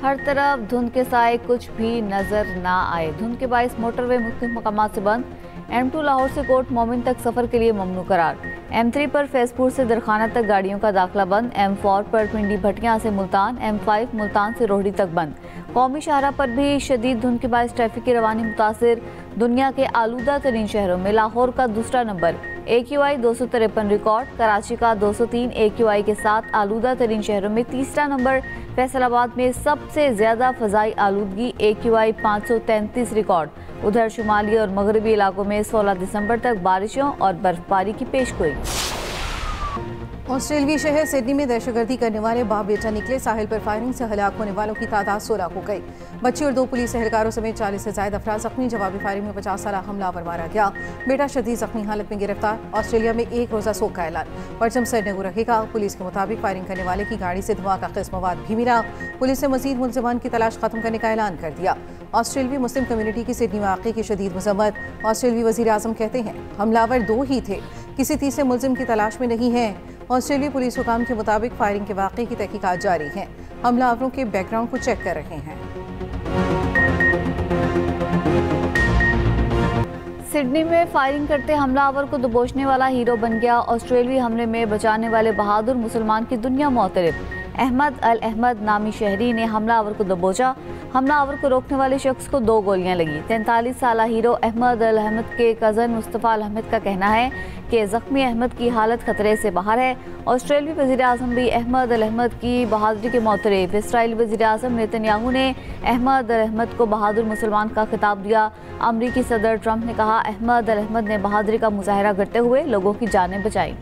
हर तरफ धुंध के साए कुछ भी नजर ना आए। धुंध के बाइस मोटरवे मुख्तलिफ मकामात से बंद। M2 लाहौर से कोट मोमिन तक सफर के लिए ममनू करार। M3 पर फैजपुर से दरखाना तक गाड़ियों का दाखिला बंद। M4 पर पिंडी भटियां से मुल्तान, M5 मुल्तान से रोहड़ी तक बंद। कौमी शाहरा पर भी शदीद धुंध के बाइस ट्रैफिक की रवानी मुतासिर। दुनिया के आलूदा तरीन शहरों में लाहौर का दूसरा नंबर AQI 253 रिकॉर्ड, कराची का 203 AQI के साथ आलूदा तरीन शहरों में तीसरा नंबर। फैसलाबाद में सबसे ज्यादा फजाई आलूदगी AQI 533 रिकॉर्ड। उधर शुमाली और मगरबी इलाकों में 16 दिसंबर तक बारिशों और बर्फबारी की पेशगोई। ऑस्ट्रेलियाई शहर सिडनी में दहशतगर्दी करने वाले बाप बेटा निकले। साहिल पर फायरिंग से हलाक होने वालों की तादाद 16 हो गई। बच्ची और 2 पुलिस एहलकारों समेत 40 से ज्यादा अफराद जख्मी। जवाबी फायरिंग में 50 साल हमलावर मारा गया। बेटा शदीद जख्मी हालत में गिरफ्तार। ऑस्ट्रेलिया में एक रोजा सोग का ऐलान, परचम सरनगू रहेगा। पुलिस के मुताबिक फायरिंग करने वाले की गाड़ी से धुआं का किस्म मवाद भी मिला। पुलिस ने मजीद मुलजिमान की तलाश खत्म करने का ऐलान कर दिया। ऑस्ट्रेलियाई मुस्लिम कम्युनिटी की सिडनी वाक़े की शदीद मजम्मत। ऑस्ट्रेलियाई वज़ीर आज़म कहते हैं हमलावर 2 ही थे, किसी तीसरे मुलजिम की तलाश में नहीं है। ऑस्ट्रेलियाई पुलिस हुकाम के मुताबिक फायरिंग के वाक़े की तहकीकात जारी है। हमलावरों के बैकग्राउंड को चेक कर रहे हैं। सिडनी में फायरिंग करते हमलावर को दबोचने वाला हीरो बन गया। ऑस्ट्रेलियाई हमले में बचाने वाले बहादुर मुसलमान की दुनिया मोतरफ। अहमद अल अहमद नामी शहरी ने हमलावर को दबोचा। हमलावर को रोकने वाले शख्स को 2 गोलियां लगी। 43 साला हीरो अहमद अल अहमद के कज़न मुस्तफ़ा अल अहमद का कहना है कि जख्मी अहमद की हालत खतरे से बाहर है। ऑस्ट्रेलियाई वज़ीर आज़म भी अहमद अल अहमद की बहादुरी के मोतरफ। इसराइली वज़ीर आज़म नेतन्याहू ने अहमद अल अहमद को बहादुर मुसलमान का खिताब दिया। अमरीकी सदर ट्रंप ने कहा अहमद अल अहमद ने बहादुरी का मुजाहरा करते हुए लोगों की जानें बचाई।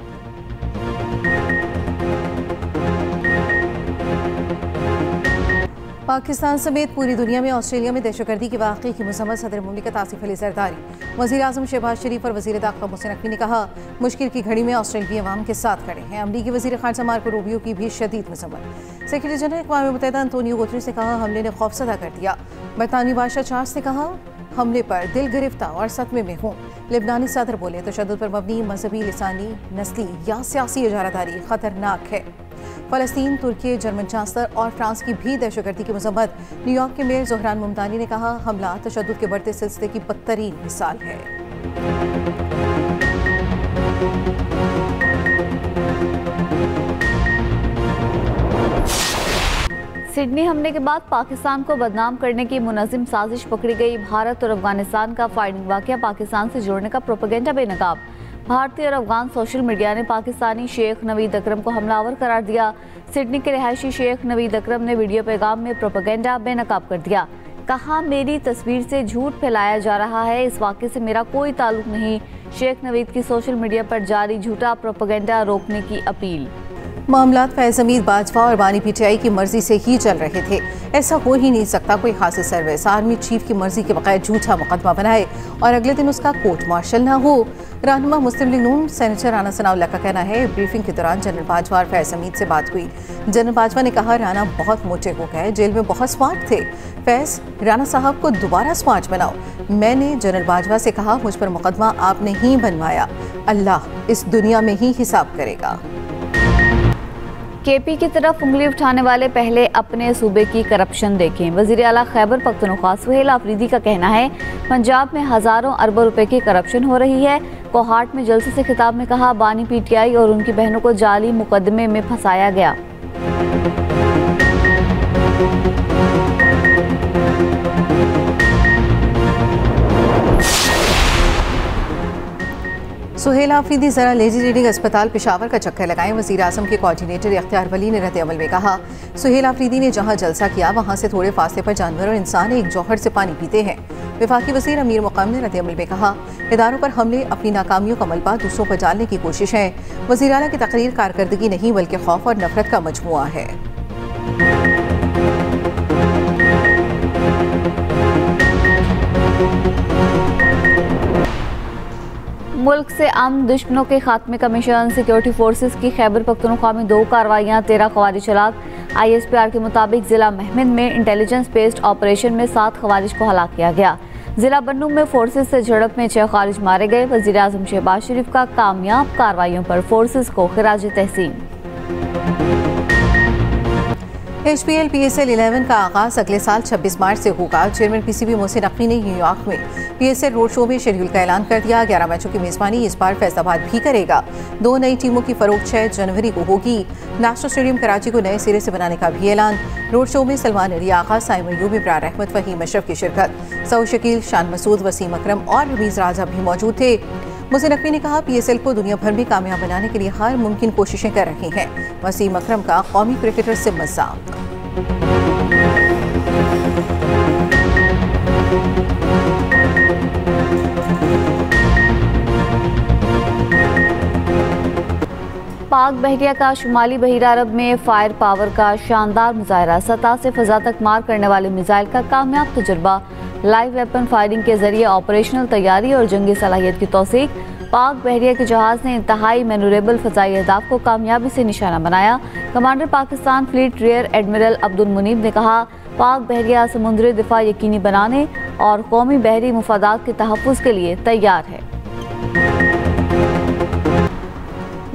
पाकिस्तान समेत पूरी दुनिया में ऑस्ट्रेलिया में दहशतगर्दी के वाक़े की मज़म्मत सदर मुमलिकत आसिफ अली ज़रदारी, वज़ीर आज़म शहबाज शरीफ और वज़ीर दाखिला मोहसिन नकवी ने कहा मुश्किल की घड़ी में ऑस्ट्रेलियाई अवाम के साथ खड़े हैं। अमरीकी वज़ीर ख़ारजा मार्को रूबियो की भी शदीद मज़म्मत। सेक्रेटरी जनरल अक़वाम मुत्तहिदा अंतोनियो गुतरेस ने कहा हमले ने खौफज़दा कर दिया। बरतानवी बादशाह चार्ल्स ने कहा हमले पर दिल गिरफ्ता और सदमे में हूँ। लेबनानी सदर बोले तशद्दुद पर मबनी मजहबी, लिसानी, नस्ली या सियासी इजारादारी खतरनाक है। फ़लस्तीन, तुर्की, जर्मन चांसलर और फ्रांस की भी दहशतगर्दी की मज़म्मत। न्यूयॉर्क के मेयर ज़ोहरान मुमतानी ने कहा हमला तशद्दुद के बढ़ते सिलसिले की बदतरीन मिसाल है। सिडनी हमले के बाद पाकिस्तान को बदनाम करने की मुनज़्ज़िम साजिश पकड़ी गई। भारत और अफगानिस्तान का फायरिंग वाक़या पाकिस्तान से जोड़ने का प्रोपेगेंडा बेनकाब। भारतीय और अफगान सोशल मीडिया ने पाकिस्तानी शेख नवीद अकरम को हमलावर करार दिया। सिडनी के रिहायशी शेख नवीद अकरम ने वीडियो पैगाम में प्रोपेगेंडा बेनकाब कर दिया। कहा मेरी तस्वीर से झूठ फैलाया जा रहा है, इस वाक़े से मेरा कोई ताल्लुक नहीं। शेख नवीद की सोशल मीडिया पर जारी झूठा प्रोपेगेंडा रोकने की अपील। मामलात फैज़ हमीद बाजवा और बानी PTI की मर्जी से ही चल रहे थे। ऐसा हो ही नहीं सकता कोई खासी सर्विस आर्मी चीफ की मर्जी के बगैर झूठा मुकदमा बनाए और अगले दिन उसका कोर्ट मार्शल ना हो। रहनुमा मुस्लिम लीग नून सेनेटर राना सनाउल्लाह का कहना है ब्रीफिंग के दौरान जनरल बाजवा और फैज़ हमीद से बात हुई। जनरल बाजवा ने कहा राना बहुत मोटे हो गए, जेल में बहुत स्मार्ट थे। फैज़ राना साहब को दोबारा स्मार्ट बनाओ। मैंने जनरल बाजवा से कहा मुझ पर मुकदमा आपने ही बनवाया, अल्लाह इस दुनिया में ही हिसाब करेगा। KP की तरफ उंगली उठाने वाले पहले अपने सूबे की करप्शन देखें। वज़ीर आला खैबर पख्तूनख्वा सुहेल आफरीदी का कहना है पंजाब में हज़ारों अरबों रुपए की करप्शन हो रही है। कोहाट में जलसे से खिताब में कहा बानी PTI और उनकी बहनों को जाली मुकदमे में फंसाया गया। सुहेल आफरीदी जरा लेजिस्लेटिव अस्पताल पेशावर का चक्कर लगाएं। वज़ीर आज़म के कोऑर्डिनेटर इख्तियार वली ने रद्द अमल में कहा सुहेल आफरीदी ने जहां जलसा किया वहां से थोड़े फासले पर जानवर और इंसान एक जौहर से पानी पीते हैं। वफाकी वज़ीर अमीर मुक़ाम ने रद्द अमल में कहा इदारों पर हमले अपनी नाकामियों का मलबा दूसरों पर डालने की कोशिश है। वज़ीर आला की तकरीर कारकर्दगी नहीं बल्कि खौफ और नफरत का मजमुआ है। मुल्क से आम दुश्मनों के खात्मे का मिशन। सिक्योरिटी फोर्सेस की खैबर पख्तूनख्वा में 2 कार्रवाइयाँ, 13 खवारिज हलाक। ISPR के मुताबिक जिला महमिद में इंटेलिजेंस बेस्ड ऑपरेशन में 7 खवारिज को हलाक किया गया। जिला बन्नू में फोर्सेस से झड़प में 6 खारिज मारे गए। वज़ीर आज़म शहबाज शरीफ का कामयाब कार्रवाइयों पर फोर्सेस को खिराज तहसीन। HPL PSL 11 का आगाज अगले साल 26 मार्च से होगा। चेयरमैन PCB मोहसिन नकवी ने न्यूयॉर्क में PSL रोड शो में शेड्यूल का ऐलान कर दिया। 11 मैचों की मेजबानी इस बार फैसलाबाद भी करेगा। 2 नई टीमों की फरोख्त 6 जनवरी को होगी। नेशनल स्टेडियम कराची को नए सिरे से बनाने का भी ऐलान। रोड शो में सलमान अली आगा, साइम अयूब, इब्रार अहमद, फहीम अशरफ की शिरकत। सऊद शकील, शान मसूद, वसीम अकरम और रमीज राजा भी मौजूद थे। मोहसिन नकवी ने कहा, PSL को दुनिया भर में कामयाब बनाने के लिए हर मुमकिन कोशिशें कर रही हैं। वसीम अकरम का कौमी क्रिकेटर से मजाक। पाक बहरिया का शुमाली बहिरा अरब में फायर पावर का शानदार मुजाहरा। सतह से फजा तक मार करने वाले मिसाइल का कामयाब तजुर्बा। लाइव वेपन फायरिंग के जरिए ऑपरेशनल तैयारी और जंगी सलाहियत की तौसीक। पाक बहरिया के जहाज ने इंतहाई मैनूरेबल फजाई अहदाफ को कामयाबी से निशाना बनाया। Commander Pakistan fleet rear admiral Abdul Munib ने कहा, पाक बहरिया समुद्री दिफा यकीनी बनाने और कौमी बहरी मुफादात के तहफ़्फ़ुज़ के लिए तैयार है।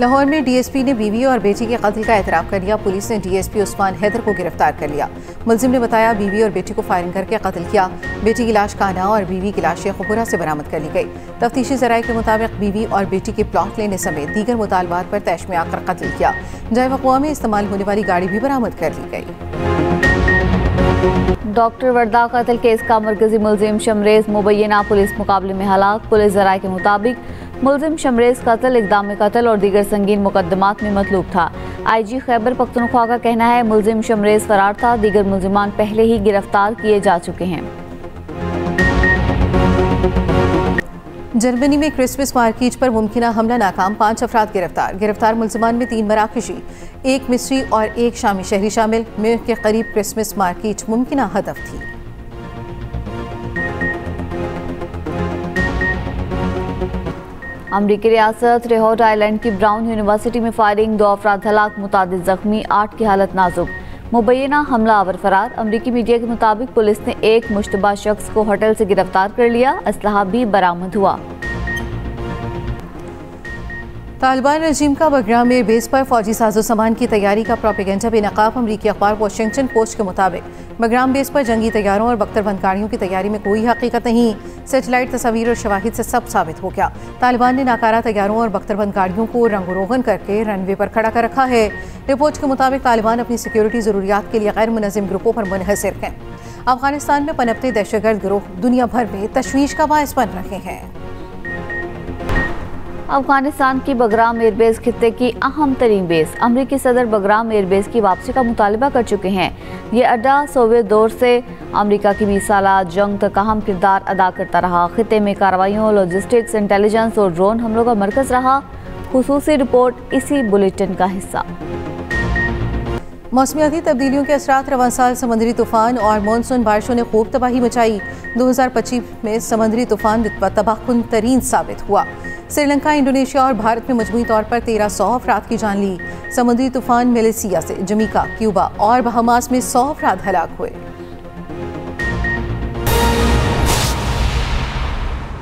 लाहौर में DSP ने बीवी और बेटी के कत्ल का एतराफ़ कर लिया। पुलिस ने DSP उस्मान हैदर को गिरफ्तार कर लिया। मुलजिम ने बताया, बीवी और बेटी को फायरिंग करके कत्ल किया। बेटी की लाश काना और बीवी की लाश शेखुपुरा से बरामद कर ली गई। तफ्तीशी ज़राए के मुताबिक बीवी और बेटी के प्लॉट लेने समेत दीगर मुतालबात पर तैश में आकर कत्ल किया। जाए वक़्वा में इस्तेमाल होने वाली गाड़ी भी बरामद कर ली गई। डॉक्टर वर्दा कत्ल केस का मरकजी मुलजिम शमरेज मुबैना पुलिस मुकाबले में हलाक। पुलिस ज़राए के मुताबिक मुलजिम शमरेज कत्ल, इक़दाम कत्ल और दीगर संगीन मुकदमात में मतलूब था। IG खैबर पख्तूनख्वा का कहना है, मुलजिम शमरेज फरार था। दीगर मुलजिमान पहले ही गिरफ्तार किए जा चुके हैं। जर्मनी में क्रिसमस मार्केट पर मुमकिना हमला नाकाम, 5 अफराद गिरफ्तार। गिरफ्तार मुलजिमान में 3 मराकशी, 1 मिस्री और 1 शामी शहरी शामिल। म्यूनिख के करीब क्रिसमस मार्केट मुमकिना हदफ थी। अमरीकी रियासत रिहोड आइलैंड की ब्राउन यूनिवर्सिटी में फायरिंग, 2 अफराद हलाक, मुतादिद जख्मी, 8 की हालत नाजुक। मुबैना हमला आवर फरार। अमरीकी मीडिया के मुताबिक पुलिस ने एक मुश्तबा शख्स को होटल से गिरफ्तार कर लिया। असलहा भी बरामद हुआ। तालिबान रजीम का बगराम एयरबेस पर फौजी साजो सामान की तैयारी का प्रोपेगेंडा बेनकाब। अमरीकी अखबार वॉशिंगटन पोस्ट के मुताबिक बगराम बेस पर जंगी तैयारों और बख्तरबंदगाड़ियों की तैयारी में कोई हकीकत नहीं। सेटेलाइट तस्वीर और शवाहिद से सब साबित हो गया। तालिबान ने नाकारा तैयारों और बख्तरबंदगाड़ियों को रंगरोगन करके रनवे पर खड़ा कर रखा है। रिपोर्ट के मुताबिक तालिबान अपनी सिक्योरिटी ज़रूरियात के लिए गैर मुनज़्ज़म ग्रुपों पर मुनहसर हैं। अफगानिस्तान में पनपते दहशतगर्द गिरोह दुनिया भर में तशवीश का बायस बन रहे हैं। अफगानिस्तान की बगराम एयरबेस खित्ते की अहम तरीन बेस। अमरीकी सदर बगराम एयरबेस की वापसी का मुतालबा कर चुके हैं। ये अड्डा सोवियत दौर से अमरीका की 20 साला जंग तक अहम किरदार अदा करता रहा। खित्ते में कार्रवाइयों, लॉजिस्टिक्स, इंटेलिजेंस और ड्रोन हमलों का मरकज रहा। खुसूसी रिपोर्ट इसी बुलेटिन का हिस्सा। मौसमियाती तब्दीलियों के असरात रवां साल समंदरी तूफान और मानसून बारिशों ने खूब तबाही मचाई। 2025 में समंदरी तूफान तबाहकुन तरीन साबित हुआ। श्रीलंका, इंडोनेशिया और भारत में मजमूई तौर पर 1300 अफराद की जान ली। समुद्री तूफान मलेशिया से जमीका, क्यूबा और बहामास में 100 अफराद हलाक हुए।